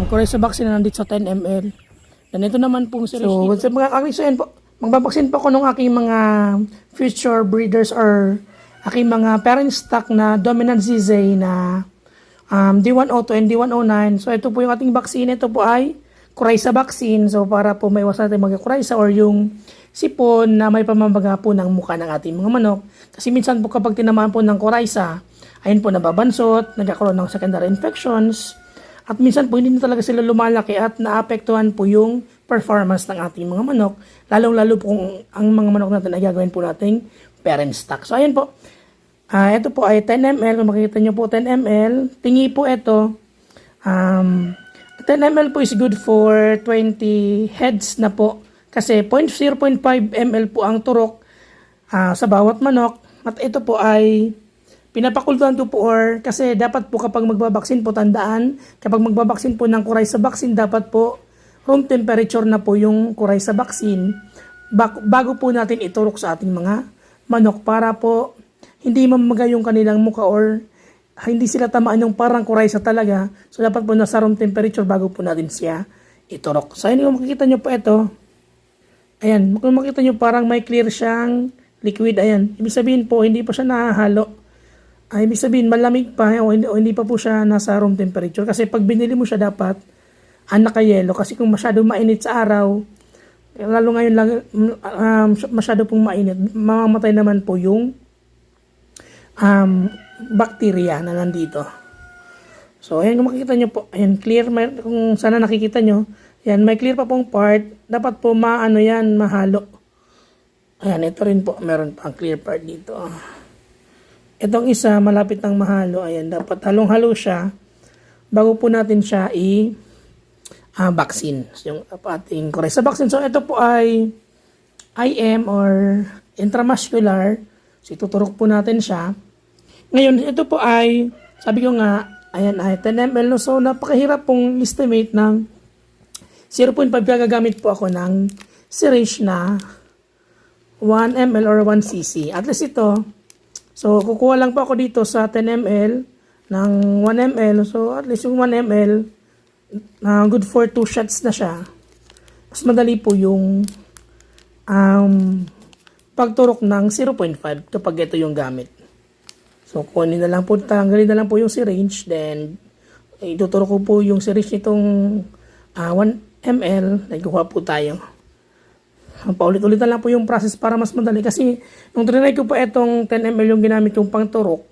Coryza vaccine na nandito sa 10 ml. And ito naman pong series. So, sa mga kakriso yan po, magbabaksin po ako ng aking mga future breeders or aking mga parent stock na dominant ZZ na D102 and D109. So, ito po yung ating vaccine. Ito po ay Coryza vaccine. So, para po may iwasan natin mag-Coryza or yung sipon na may pamamaga po ng mukha ng ating mga manok. Kasi minsan po kapag tinamaan po ng Coryza, ayun po nababansot, nagkakaroon ng secondary infections, at minsan po hindi na talaga sila lumalaki at naapektuhan po yung performance ng ating mga manok, lalong-lalo po kung ang mga manok natin ay gagawin po nating parent stock. So, ayun po. Ito po ay 10 ml. Kung makikita nyo po 10 ml, tingi po ito. 10 ml po is good for 20 heads na po. Kasi 0.5 ml po ang turok sa bawat manok. At ito po ay pinapakultuhan ko po kasi dapat po kapag magbabaksin po, tandaan, kapag magbabaksin po ng Coryza vaccine, dapat po room temperature na po yung Coryza vaccine bago po natin iturok sa ating mga manok para po hindi mamaga yung kanilang muka or hindi sila tamaan yung parang Coryza talaga. So dapat po nasa room temperature bago po natin siya iturok. So ayun, kung makikita nyo po ito, ayan, kung makikita nyo parang may clear siyang liquid, ayan. Ibig sabihin po, hindi pa siya nahahalo. Ibig sabihin, malamig pa o hindi pa po siya nasa room temperature. Kasi pag binili mo siya, dapat naka-yelo. Kasi kung masyado mainit sa araw, lalo ngayon lang, masyado pong mainit, mamamatay naman po yung bacteria na nandito. So, ayan, kung makikita nyo po, ayan, clear, kung sana nakikita nyo, ayan, may clear pa pong part, dapat po mahalo. Ayan, ito rin po, meron pa ang clear part dito. Itong isa, malapit ng mahalo. Ayan, dapat halong-halo siya bago po natin siya vaccine. So, yung ating Coryza vaccine. So, ito po ay IM or intramuscular. So, ituturok po natin siya. Ngayon, ito po ay, sabi ko nga, ayan, ay 10 ml. No? So, napakahirap pong estimate ng 0.5. Gagamit po ako ng syringe na 1 ml or 1 cc. At least ito, so, kukuha lang po ako dito sa 10 ml ng 1 ml. So, at least yung 1 ml, good for 2 shots na siya. Mas madali po yung pagturok ng 0.5 kapag ito yung gamit. So, kunin na lang po, tanggalin na lang po yung syringe. Then, ituturok ko po yung syringe nitong 1 ml. Nagkukuha po tayo. Paulit-ulit na lang po yung process para mas madali. Kasi, nung trinay ko po itong 10 ml yung ginamit yung pangturok,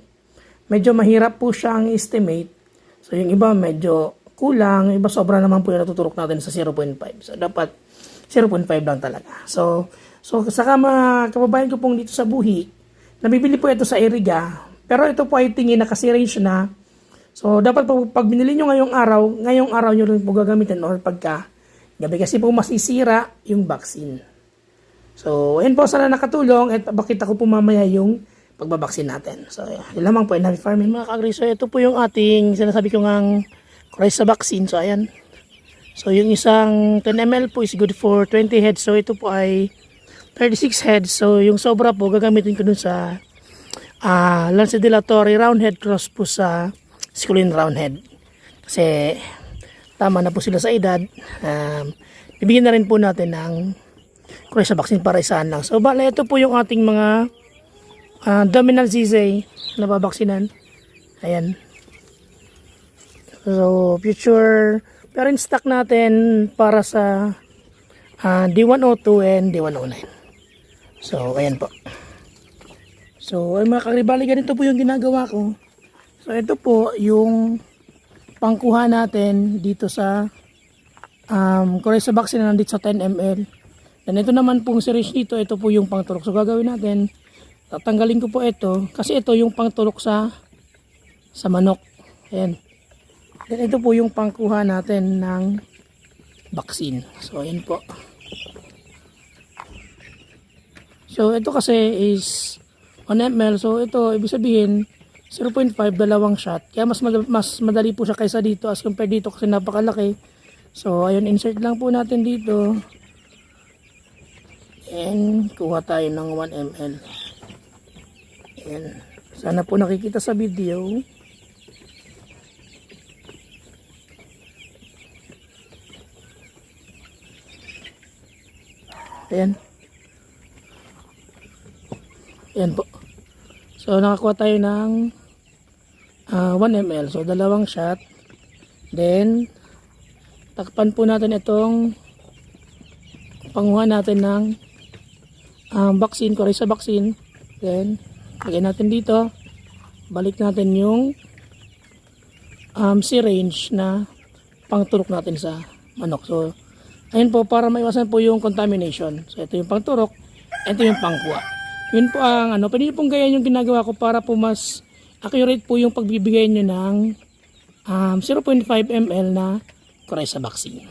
medyo mahirap po siyang estimate. So, yung iba medyo kulang, iba sobra naman po yung natuturok natin sa 0.5. So, dapat 0.5 lang talaga. So saka mga kababayan ko pong dito sa Buhi, nabibili po ito sa Iriga, pero ito po ay tingin na kasi-range na. So, dapat po, pag binili nyo ngayong araw nyo rin po gagamitin or pagka gabi kasi po masisira yung vaccine. So, ayun po, sana nakatulong at bakit ako po mamaya yung pagbabaksin natin. So, yun lamang po, Happy Farming mga ka-agri. So, ito po yung ating sinasabi ko ngang Coryza vaccine. So, ayan. So, yung isang 10 ml po is good for 20 heads. So, ito po ay 36 heads. So, yung sobra po, gagamitin ko dun sa Lanceolatory Roundhead cross po sa Sculine Roundhead. Kasi, tama na po sila sa edad. Bibigyan na rin po natin ng Coryza vaccine para isahan lang. So, bala, ito po yung ating mga dominant ZZ na babaksinan. Ayan. So, future parent stock natin para sa D102 and D109. So, ayan po. So, ay mga kagribali, ganito po yung ginagawa ko. So, ito po yung pangkuha natin dito sa Coryza vaccine na nandito sa 10 ml. And ito naman pong syringe dito, ito po yung pangturok. So, gagawin natin, tatanggalin ko po ito kasi ito yung pangturok sa manok. Ayan. Then ito po yung pangkuha natin ng vaccine. So, ayan po. So, ito kasi is 1 ml. So, ito, ibig sabihin, 0.5, dalawang shot. Kaya mas madali po siya kaysa dito as compared dito kasi napakalaki. So, ayun, insert lang po natin dito. And, kuha tayo ng 1 ml. Ayan. Sana po nakikita sa video. Ayan. Ayan po. So, nakakuha tayo ng 1 ml. So, 2 shot. Then, takpan po natin itong panguha natin ng vaccine, Coryza vaccine. Then, lagay natin dito. Balik natin yung syringe na pangturok natin sa manok. So, ayun po, para maiwasan po yung contamination. So, ito yung pangturok, ito yung pangkuha. Yun po ang pwede nyo pong ganyan yung ginagawa ko para po mas accurate po yung pagbibigay nyo ng 0.5 ml na Coryza vaccine.